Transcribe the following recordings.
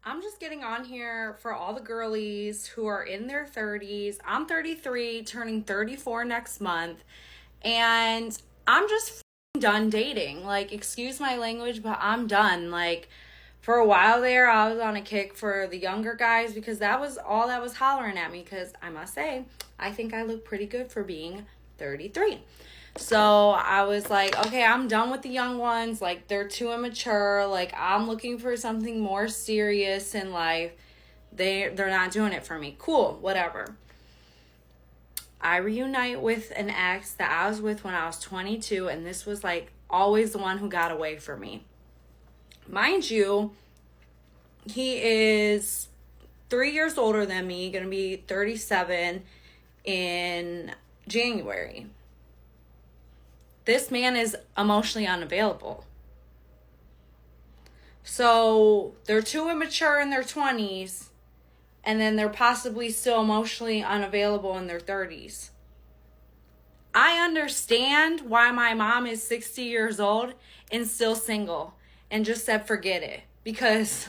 I'm just getting on here for all the girlies who are in their 30s. I'm 33, turning 34 next month, and I'm just done dating. Like, excuse my language, but I'm done. Like, for a while there, I was on a kick for the younger guys because that was all that was hollering at me. Because I must say, I think I look pretty good for being 33. So I was like, okay, I'm done with the young ones. Like, they're too immature. Like, I'm looking for something more serious in life. They're not doing it for me. Cool, whatever. I reunite with an ex that I was with when I was 22, and this was like always the one who got away from me. Mind you, he is 3 years older than me, gonna be 37 in January. This man is emotionally unavailable. So they're too immature in their 20s, and then they're possibly still emotionally unavailable in their 30s. I understand why my mom is 60 years old and still single and just said forget it, because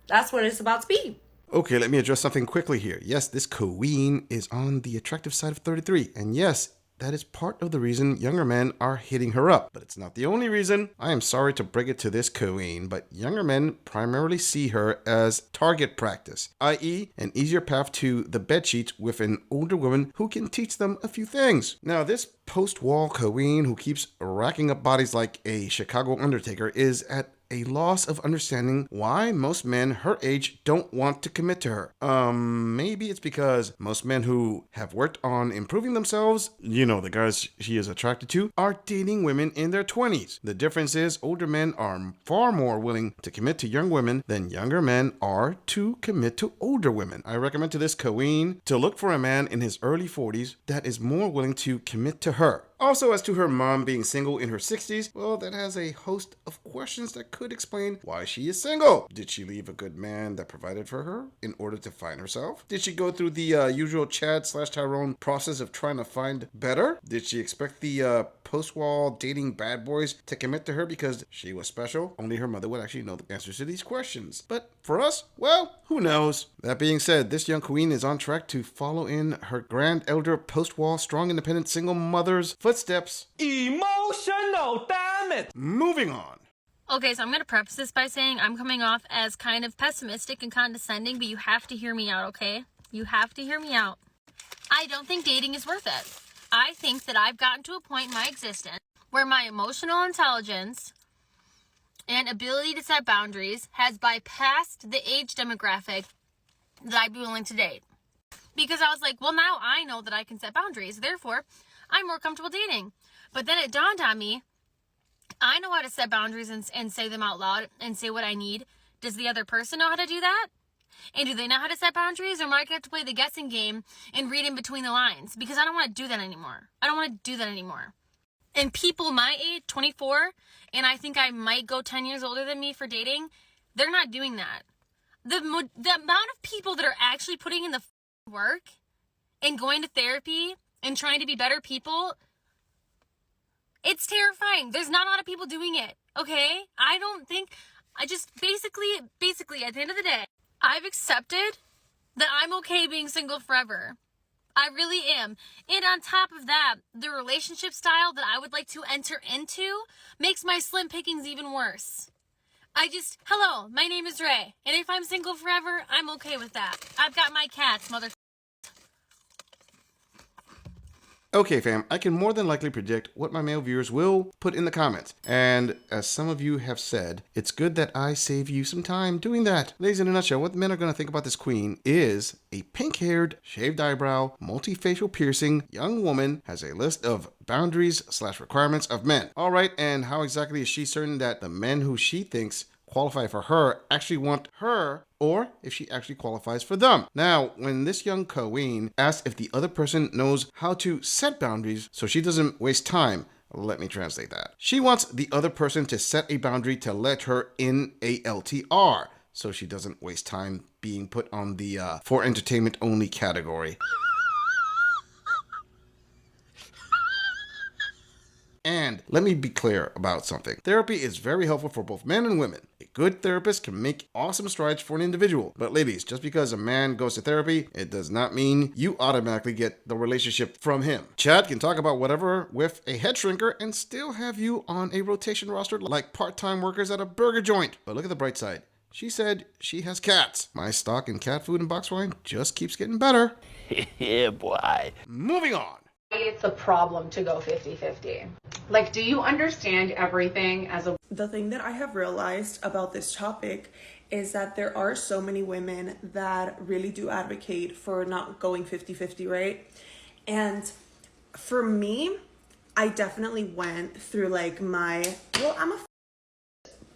that's what it's about to be. Okay, let me address something quickly here. Yes, this queen is on the attractive side of 33. And yes, that is part of the reason younger men are hitting her up. But it's not the only reason. I am sorry to break it to this queen, but younger men primarily see her as target practice, i.e. an easier path to the bedsheets with an older woman who can teach them a few things. Now, this post-wall queen who keeps racking up bodies like a Chicago Undertaker is at a loss of understanding why most men her age don't want to commit to her. Maybe it's because most men who have worked on improving themselves, the guys she is attracted to, are dating women in their 20s. The difference is older men are far more willing to commit to young women than younger men are to commit to older women. I recommend to this queen to look for a man in his early 40s that is more willing to commit to her. Also, as to her mom being single in her 60s, well, that has a host of questions that could explain why she is single. Did she leave a good man that provided for her in order to find herself? Did she go through the usual Chad/Tyrone process of trying to find better? Did she expect the post-wall dating bad boys to commit to her because she was special? Only her mother would actually know the answers to these questions. But for us, well, who knows? That being said, this young queen is on track to follow in her grand elder post-wall strong independent single mother's footsteps. Emotional, damn it! Moving on. Okay, so I'm going to preface this by saying I'm coming off as kind of pessimistic and condescending, but you have to hear me out, okay? You have to hear me out. I don't think dating is worth it. I think that I've gotten to a point in my existence where my emotional intelligence and ability to set boundaries has bypassed the age demographic that I'd be willing to date. Because I was like, well, now I know that I can set boundaries. Therefore, I'm more comfortable dating. But then it dawned on me, I know how to set boundaries and say them out loud and say what I need. Does the other person know how to do that? And do they know how to set boundaries? Or am I going to have to play the guessing game and read in between the lines? Because I don't want to do that anymore. And people my age, 24, and I think I might go 10 years older than me for dating, they're not doing that. The amount of people that are actually putting in the work and going to therapy and trying to be better people, it's terrifying. There's not a lot of people doing it, okay? Basically, at the end of the day, I've accepted that I'm okay being single forever. I really am. And on top of that, the relationship style that I would like to enter into makes my slim pickings even worse. Hello, my name is Ray. And if I'm single forever, I'm okay with that. I've got my cats, mother. Okay, fam, I can more than likely predict what my male viewers will put in the comments. And as some of you have said, it's good that I save you some time doing that. Ladies, in a nutshell, what men are going to think about this queen is a pink-haired, shaved eyebrow, multi-facial piercing young woman has a list of boundaries/requirements of men. All right, and how exactly is she certain that the men who she thinks qualify for her actually want her, or if she actually qualifies for them? Now, when this young queen asks if the other person knows how to set boundaries so she doesn't waste time, let me translate that. She wants the other person to set a boundary to let her in a LTR so she doesn't waste time being put on the for entertainment only category. And let me be clear about something. Therapy is very helpful for both men and women. A good therapist can make awesome strides for an individual. But ladies, just because a man goes to therapy, it does not mean you automatically get the relationship from him. Chad can talk about whatever with a head shrinker and still have you on a rotation roster like part-time workers at a burger joint. But look at the bright side. She said she has cats. My stock in cat food and box wine just keeps getting better. Yeah, boy. Moving on. It's a problem to go 50-50. Like, do you understand everything as a... The thing that I have realized about this topic is that there are so many women that really do advocate for not going 50-50, right? And for me, I definitely went through like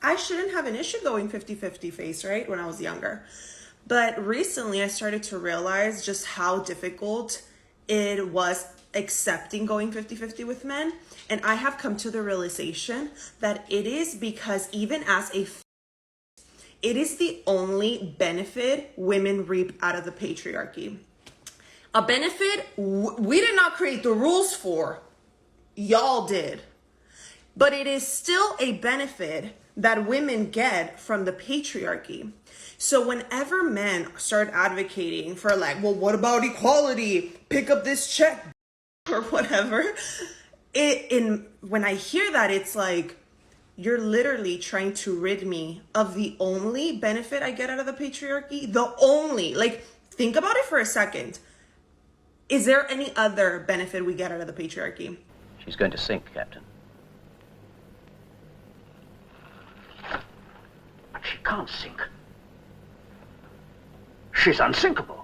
I shouldn't have an issue going 50-50 phase, right? When I was younger. But recently I started to realize just how difficult it was accepting going 50-50 with men. And I have come to the realization that it is because even as it is the only benefit women reap out of the patriarchy. A benefit we did not create the rules for. Y'all did. But it is still a benefit that women get from the patriarchy. So whenever men start advocating for like, well, what about equality? Pick up this check or whatever. When I hear that, it's like, you're literally trying to rid me of the only benefit I get out of the patriarchy. Like, think about it for a second. Is there any other benefit we get out of the patriarchy? She's going to sink, Captain. But she can't sink. She's unsinkable.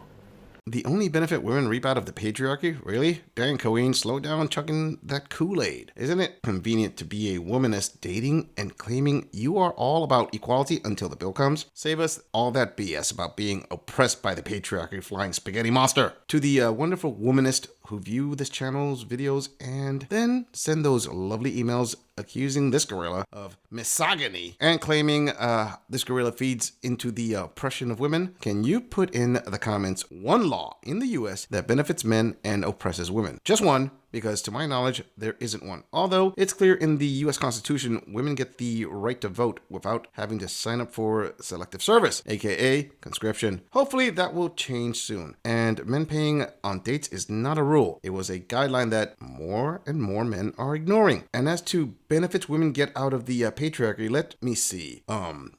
The only benefit women reap out of the patriarchy? Really? Dang, Coen, slow down chugging that Kool-Aid. Isn't it convenient to be a womanist dating and claiming you are all about equality until the bill comes? Save us all that BS about being oppressed by the patriarchy flying spaghetti monster. To the wonderful womanist who view this channel's videos and then send those lovely emails accusing this gorilla of misogyny and claiming this gorilla feeds into the oppression of women, can you put in the comments one law in the US that benefits men and oppresses women? Just one, because to my knowledge, there isn't one. Although it's clear in the US Constitution, women get the right to vote without having to sign up for selective service, aka conscription. Hopefully that will change soon. And men paying on dates is not a rule. It was a guideline that more and more men are ignoring. And as to benefits women get out of the patriarchy, let me see.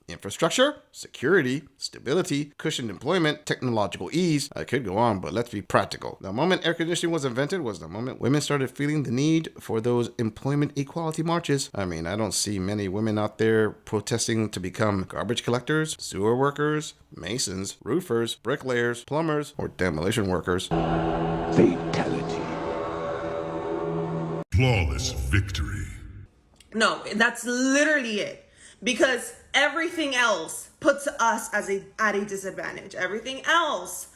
Infrastructure, security, stability, cushioned employment, technological ease. I could go on, but let's be practical. The moment air conditioning was invented was the moment women started feeling the need for those employment equality marches. I mean, I don't see many women out there protesting to become garbage collectors, sewer workers, masons, roofers, bricklayers, plumbers, or demolition workers. Fatality. Flawless victory. No, that's literally it. Because everything else puts us at a disadvantage. Everything else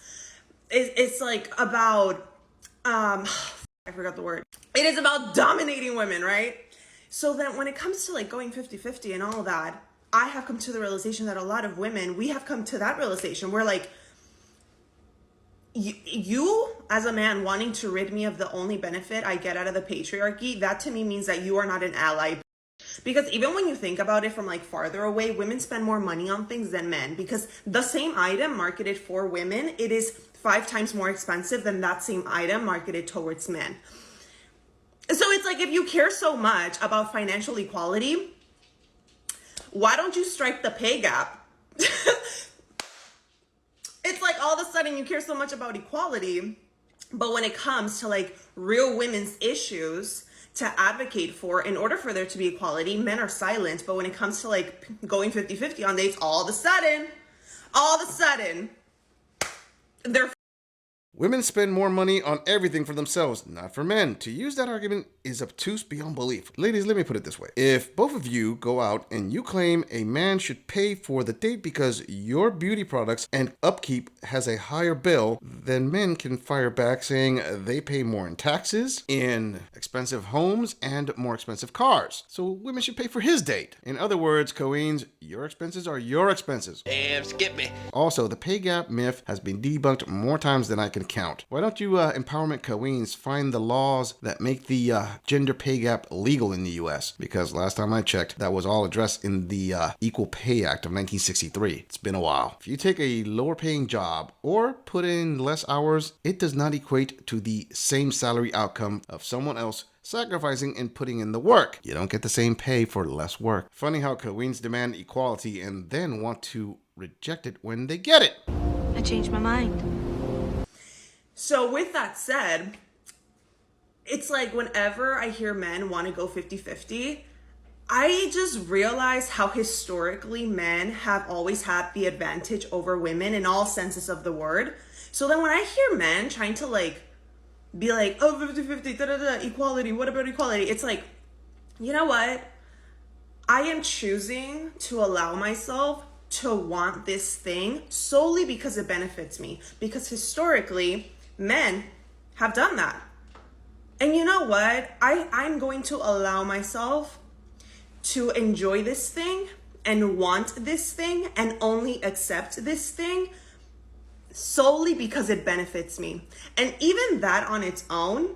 it's like about I forgot the word. It is about dominating women, right? So then when it comes to like going 50-50 and all that, I have come to the realization that a lot of women, we have come to that realization. We're like, you as a man wanting to rid me of the only benefit I get out of the patriarchy, that to me means that you are not an ally. Because even when you think about it from like farther away, women spend more money on things than men, because the same item marketed for women, it is 5 times more expensive than that same item marketed towards men. So it's like, if you care so much about financial equality, why don't you strike the pay gap? It's like all of a sudden you care so much about equality, but when it comes to like real women's issues to advocate for, in order for there to be equality, men are silent. But when it comes to like going 50-50 on dates, all of a sudden, they're... Women spend more money on everything for themselves, not for men. To use that argument is obtuse beyond belief. Ladies, let me put it this way. If both of you go out and you claim a man should pay for the date because your beauty products and upkeep has a higher bill, then men can fire back saying they pay more in taxes, in expensive homes, and more expensive cars. So women should pay for his date. In other words, Coeens, your expenses are your expenses. Damn, skip me. Also, the pay gap myth has been debunked more times than I can doesn't count. Why don't you empowerment queens find the laws that make the gender pay gap legal in the US? Because last time I checked, that was all addressed in the Equal Pay Act of 1963. It's been a while. If you take a lower paying job or put in less hours, it does not equate to the same salary outcome of someone else sacrificing and putting in the work. You don't get the same pay for less work. Funny how queens demand equality and then want to reject it when they get it. I changed my mind. So with that said, it's like whenever I hear men want to go 50-50, I just realize how historically men have always had the advantage over women in all senses of the word. So then when I hear men trying to be like, oh, 50-50, equality, what about equality? It's like, you know what? I am choosing to allow myself to want this thing solely because it benefits me. Because historically, men have done that. And you know what? I'm going to allow myself to enjoy this thing and want this thing and only accept this thing solely because it benefits me. And even that on its own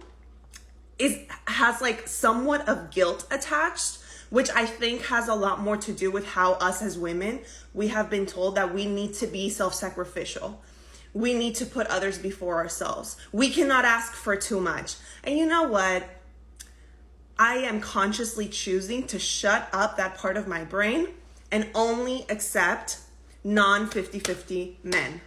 has like somewhat of guilt attached, which I think has a lot more to do with how us as women, we have been told that we need to be self-sacrificial. We need to put others before ourselves. We cannot ask for too much. And you know what? I am consciously choosing to shut up that part of my brain and only accept non-50-50 men.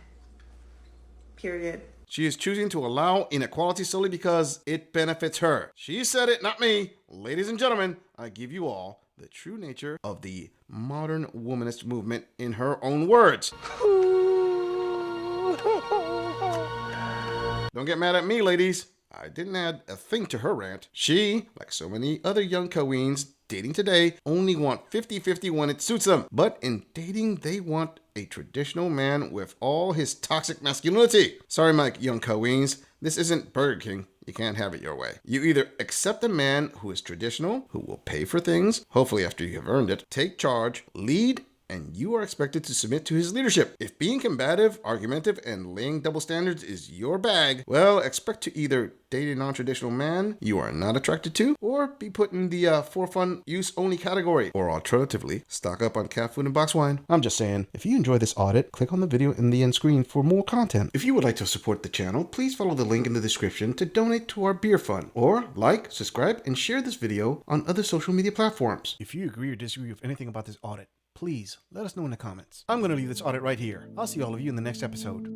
Period. She is choosing to allow inequality solely because it benefits her. She said it, not me. Ladies and gentlemen, I give you all the true nature of the modern womanist movement in her own words. Don't get mad at me, ladies. I didn't add a thing to her rant. She, like so many other young queens dating today, only want 50-50 when it suits them. But in dating, they want a traditional man with all his toxic masculinity. Sorry, my young queens, this isn't Burger King. You can't have it your way. You either accept a man who is traditional, who will pay for things, hopefully after you have earned it, take charge, lead, and you are expected to submit to his leadership. If being combative, argumentative, and laying double standards is your bag, well, expect to either date a non-traditional man you are not attracted to, or be put in the for fun use only category, or alternatively, stock up on cat food and box wine. I'm just saying, if you enjoy this audit, click on the video in the end screen for more content. If you would like to support the channel, please follow the link in the description to donate to our beer fund, or like, subscribe, and share this video on other social media platforms. If you agree or disagree with anything about this audit, please let us know in the comments. I'm going to leave this audit right here. I'll see all of you in the next episode.